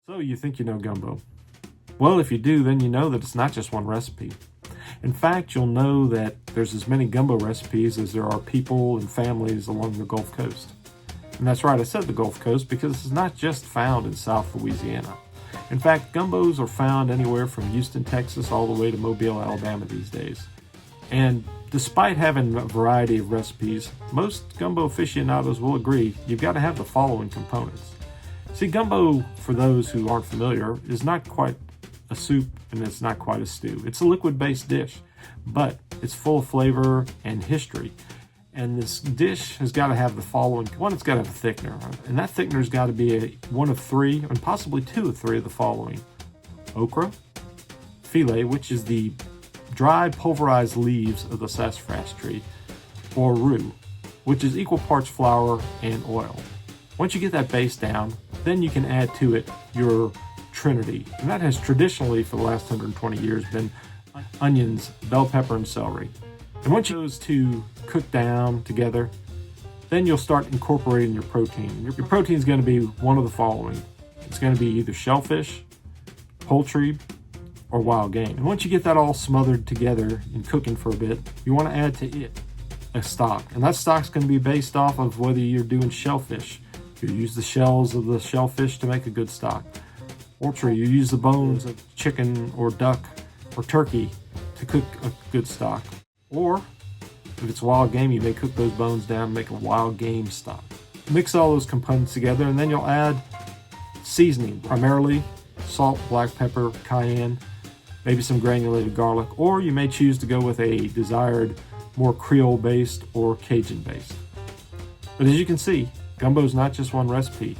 So you think you know gumbo? Well, if you do, then you know that it's not just one recipe. In fact, you'll know that there's as many gumbo recipes as there are people and families along the Gulf Coast. And that's right, I said the Gulf Coast because it's not just found in South Louisiana. In fact, gumbos are found anywhere from Houston, Texas, all the way to Mobile, Alabama these days. And despite having a variety of recipes, most gumbo aficionados will agree you've got to have the following components. See, gumbo, for those who aren't familiar, is not quite a soup and it's not quite a stew. It's a liquid-based dish, but it's full of flavor and history. And this dish has got to have the following. One, it's got to have a thickener, and that thickener's got to be one of three, and possibly two of three of the following. Okra, filet, which is the dried pulverized leaves of the sassafras tree, or roux, which is equal parts flour and oil. Once you get that base down, then you can add to it your trinity, and that has traditionally for the last 120 years been onions, bell pepper, and celery. And once those two cook down together, then you'll start incorporating your protein. Your protein is going to be one of the following. It's going to be either shellfish, poultry, or wild game. And once you get that all smothered together and cooking for a bit, you want to add to it a stock. And that stock's going to be based off of whether you're doing shellfish. You use the shells of the shellfish to make a good stock. Poultry, you use the bones of chicken or duck or turkey to cook a good stock. Or if it's wild game, you may cook those bones down and make a wild game stock. Mix all those components together, and then you'll add seasoning, primarily salt, black pepper, cayenne, maybe some granulated garlic, or you may choose to go with a desired more Creole-based or Cajun-based. But as you can see, gumbo is not just one recipe.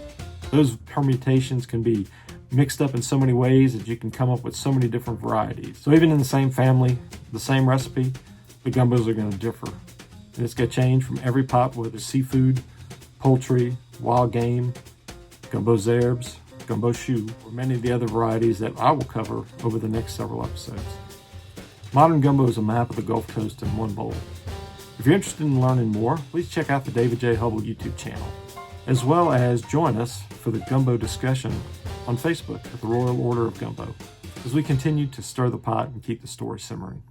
Those permutations can be mixed up in so many ways that you can come up with so many different varieties. So even in the same family, the same recipe, the gumbos are going to differ. And it's going to change from every pot, whether it's seafood, poultry, wild game, gumbo zerbs, gumbo choux, or many of the other varieties that I will cover over the next several episodes. Modern gumbo is a map of the Gulf Coast in one bowl. If you're interested in learning more, please check out the David J. Hubble YouTube channel, as well as join us for the gumbo discussion on Facebook at the Royal Order of Gumbo, as we continue to stir the pot and keep the story simmering.